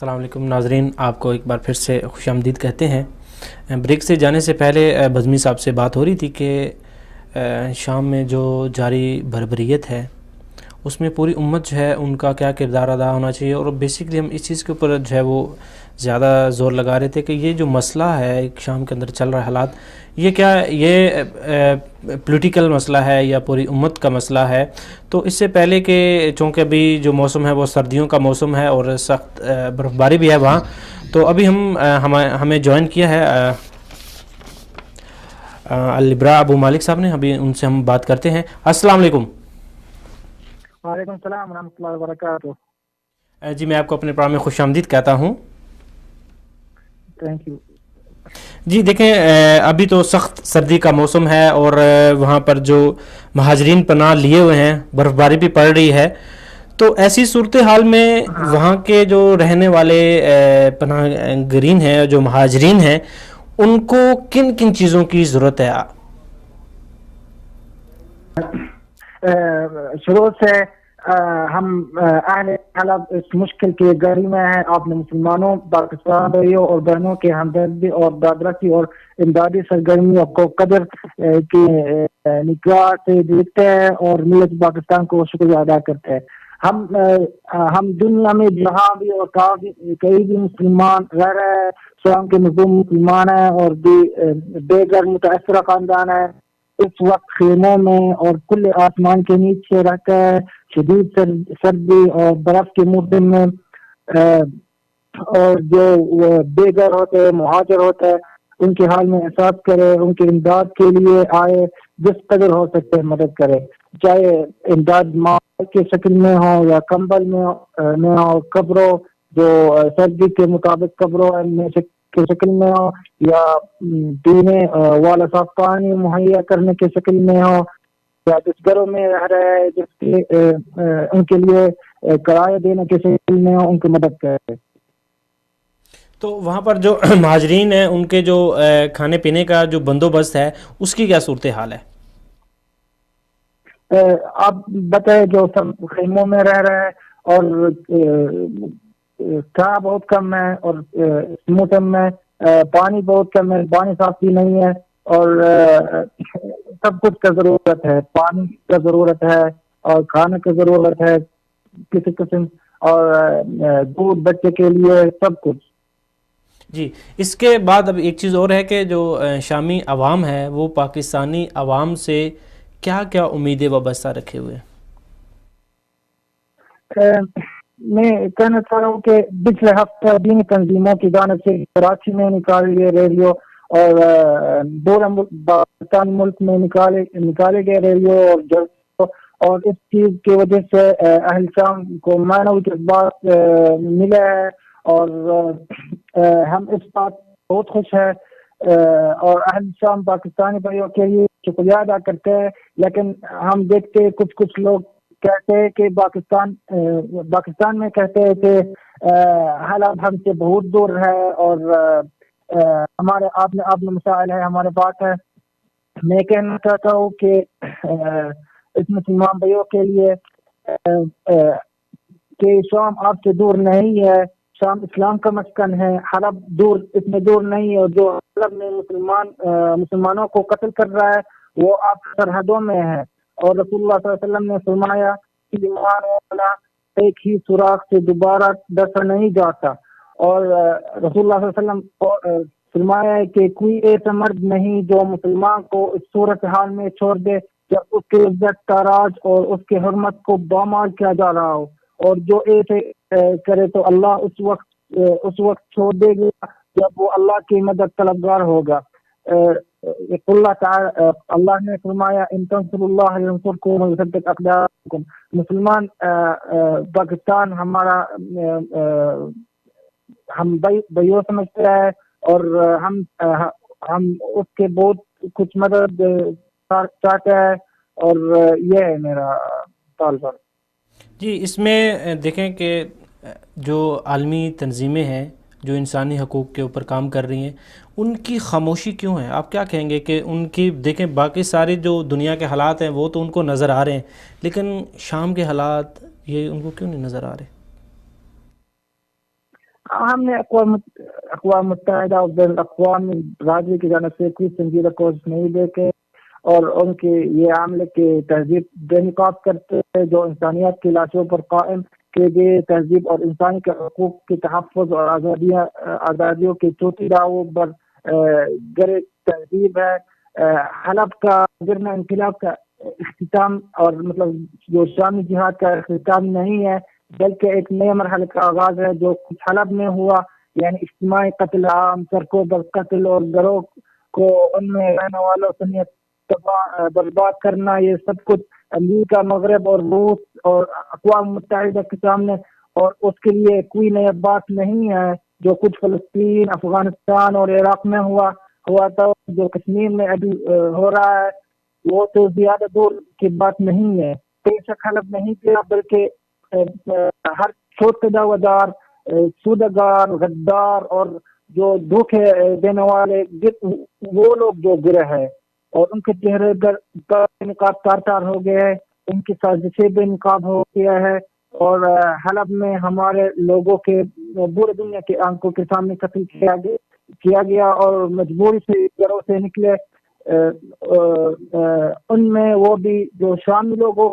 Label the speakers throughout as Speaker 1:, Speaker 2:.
Speaker 1: अस्सलाम वालेकुम नाज़रीन, आपको एक बार फिर से खुशामदीद कहते हैं। ब्रेक से जाने से पहले बज़मी साहब से बात हो रही थी कि शाम में जो जारी भरभरीत है उसमें पूरी उम्मत जो है उनका क्या किरदार अदा होना चाहिए, और बेसिकली हम इस चीज़ के ऊपर जो है वो ज़्यादा ज़ोर लगा रहे थे कि ये जो मसला है शाम के अंदर चल रहा हालात, ये क्या ये पॉलिटिकल मसला है या पूरी उम्मत का मसला है। तो इससे पहले कि चूँकि अभी जो मौसम है वो सर्दियों का मौसम है और सख्त बर्फ़बारी भी है वहाँ, तो अभी हमें ज्वाइन किया है अल-इब्रा अबू मालिक साहब ने। अभी उनसे हम बात करते हैं। अस्सलाम वालेकुम।
Speaker 2: वालेकुम सलाम व रहमतुल्लाहि व बरकातुहू।
Speaker 1: जी, मैं आपको अपने प्रोग्राम में खुशामदीद कहता हूँ।
Speaker 2: Thank you.
Speaker 1: जी देखें, अभी तो सख्त सर्दी का मौसम है और वहाँ पर जो महाजरीन पनाह लिए हुए हैं, बर्फ़बारी भी पड़ रही है, तो ऐसी सूरत हाल में वहाँ के जो रहने वाले पनाह गरीन हैं, जो महाजरीन हैं, उनको किन किन चीज़ों की ज़रूरत है?
Speaker 2: शुरू से हम अहले हलब इस मुश्किल की घड़ी में हैं। आपने मुसलमानों, पाकिस्तान भाइयों और बहनों के हमदर्दी और दादरसी और इमदादी सरगर्मियों को कदर की निगाह से देखते हैं और मिलत पाकिस्तान को शुक्रिया अदा करते हैं। हम दुनिया में जहाँ भी और कहाँ भी कई भी मुसलमान रह रहे हैं, स्वयं के मजलूम मुसलमान है और भी बेघर मुतासरा खानदान है, इस वक्त खेमों में और खुले आसमान के नीचे रहकर है, शदीद सर्दी और बर्फ के मौसम में और जो बेघर होते हैं, मुहाजिर होते हैं, उनके हाल में एहसास करे, उनकी इमदाद के लिए आए, जिस कदर हो सकते हैं मदद करे, चाहे इमदाद माल के शक्ल में हो या कंबल में हो, कब्रों जो सर्दी के मुताबिक कब्रों में के शक्ल में हो, या पीने वाला साफ पानी मुहैया करने के शक्ल में हो, या जिस घरों में रह रहे हैं जिसके उनके लिए किराया देने के शक्ल में हो, उनकी मदद करे।
Speaker 1: तो वहाँ पर जो महाजरीन हैं उनके जो खाने पीने का जो बंदोबस्त है उसकी क्या सूरत हाल है?
Speaker 2: आप बताए, जो सब खेमों में रह रहे हैं और खाना बहुत कम है और इस मौसम में पानी बहुत कम है, पानी साफ भी नहीं है और सब कुछ का जरूरत है, पानी का जरूरत है और खाने की जरूरत है किसी किस्म, और दूध बच्चे के लिए सब कुछ।
Speaker 1: जी, इसके बाद अब एक चीज़ और है कि जो शामी अवाम है वो पाकिस्तानी अवाम से क्या क्या उम्मीदें वाबस्ता रखे हुए हैं?
Speaker 2: मैं कहना चाह रहा हूँ कि पिछले हफ्ते दीनी तंजीमों की जानिब से कराची में निकाले रेडियो और पूरे पाकिस्तान मुल्क में निकाले गए रेडियो और जलसों, और इस चीज की वजह से अहल शाम को मानवी जज्बात मिले हैं और हम इस बात बहुत खुश है और अहल शाम पाकिस्तानी भाइयों के लिए शुक्रिया अदा करते हैं। लेकिन हम देखते कुछ कुछ लोग कहते हैं कि पाकिस्तान में कहते हैं कि हालात हमसे बहुत दूर है और हमारे आपने मसाइल है, हमारे पास है। मैं कहना चाहता हूँ कि इस मुसलमान भाइयों के लिए कि शाम आपसे दूर नहीं है, शाम इस्लाम का मस्कन है, हलब दूर इतने दूर नहीं है, और जो हलब में मुसलमानों को कत्ल कर रहा है वो आप सरहदों में है। और रसूलुल्लाह सल्लल्लाहु अलैहि वसल्लम ने फरमाया कि ईमान वाला एक ही सुराख से दोबारा दफा नहीं जाता, और रसूलुल्लाह सल्लल्लाहु अलैहि वसल्लम फरमाया है कि कोई ऐसा मर्द नहीं जो मुसलमान को इस सूरत हाल में छोड़ दे जब उसके इज्जत ताराज और उसके हुर्मत को बामाल किया जा रहा हो, और जो ऐसे करे तो अल्लाह उस वक्त छोड़ देगा जब वो अल्लाह की मदद तलबगार होगा। अल्लाह ने फरमाया इन तंसुरुल्लाह यंसुरकुम व युसद्दिक अक़दामकुम। मुसलमान पाकिस्तान हमारा हम भाइयों समझते हैं और हम उसके बहुत कुछ मदद चाहते हैं, और ये है मेरा ताल्लुक।
Speaker 1: जी, इसमें देखें कि जो आलमी तंजीमें हैं जो इंसानी हकूक़ के ऊपर काम कर रही हैं, उनकी खामोशी क्यों है? आप क्या कहेंगे कि उनकी, देखें बाकी सारे जो दुनिया के हालात हैं वो तो उनको नज़र आ रहे हैं, लेकिन शाम के हालात ये उनको क्यों नहीं नज़र आ रहे?
Speaker 2: ہم نے اقوام متحدہ اور بین الاقوامی برادری کی جانب سے کوئی سنجیدہ کوشش نہیں دیکھے، اور ان کے یہ عمل کے تہذیب بے نقاب کرتے ہیں جو انسانیت کی لاشوں پر قائم کے لیے تہذیب اور انسانی کے حقوق کے تحفظ اور آزادیوں کے چوٹی داؤں پر گرے تہذیب ہے۔ حلب کا گرنا انقلاب کا اختتام، اور مطلب جو شامی جہاد کا اختتام نہیں ہے بلکہ ایک نئے مرحلے کا آغاز ہے جو کچھ حلب میں ہوا، یعنی اجتماعی قتل عام، سڑکوں پر قتل اور گروہ کو ان میں رہنے والوں سمیت برباد کرنا، یہ سب کچھ امریکہ، مغرب اور روس اور اقوام متحدہ کے سامنے، اور اس کے لیے کوئی نئی بات نہیں ہے۔ جو کچھ فلسطین، افغانستان اور عراق میں ہوا تھا، جو کشمیر میں ابھی ہو رہا ہے، وہ تو زیادہ دور کی بات نہیں ہے۔ بے شک حلب نہیں کیا، بلکہ ہر چھوٹے دعویدار، سوداگر، غدار اور جو دھوکے دینے والے وہ لوگ جو گرے ہیں اور ان کے چہرے پر نقاب تار تار ہو گئے ہیں، ان کی سازشیں بے نقاب ہو گیا ہے، اور حلب میں ہمارے لوگوں کے پورے دنیا کی آنکھوں کے سامنے قتل کیا گیا اور مجبوری سے گھروں سے نکلے۔ ان میں وہ بھی جو شامی لوگوں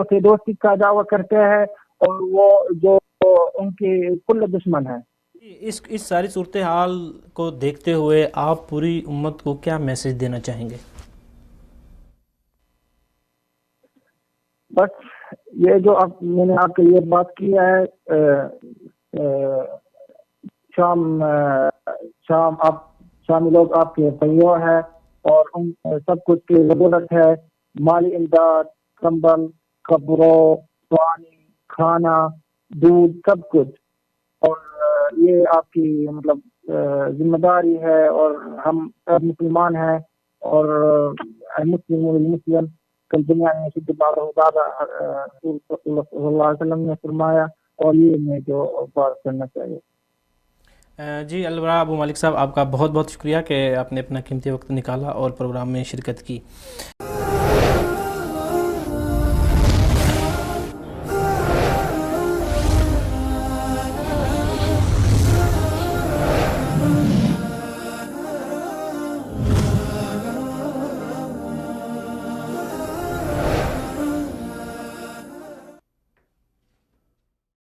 Speaker 2: سے دوستی کا دعویٰ کرتے ہیں، اور وہ جو ان کی کل دشمن ہے۔
Speaker 1: اس ساری صورتحال کو دیکھتے ہوئے آپ پوری امت کو کیا میسج دینا چاہیں گے؟
Speaker 2: بس یہ جو میں نے آپ کو یہ بات کی ہے، شامی لوگ آپ کے پریوں ہے، اور ان سب کچھ کی ضرورت ہے، مالی امداد، کمبل، کپڑوں، پانی، کھانا، دودھ، سب کچھ، اور یہ آپ کی مطلب ذمہ داری ہے، اور ہم سب مسلمان ہیں، اور مسلم کل دنیا میں شد بار رسول صلی اللہ علیہ وسلم نے فرمایا، اور یہ میں جو بات کرنا چاہیے۔
Speaker 1: جی الورا ابو مالک صاحب، آپ کا بہت بہت شکریہ کہ آپ نے اپنا قیمتی وقت نکالا اور پروگرام میں شرکت کی۔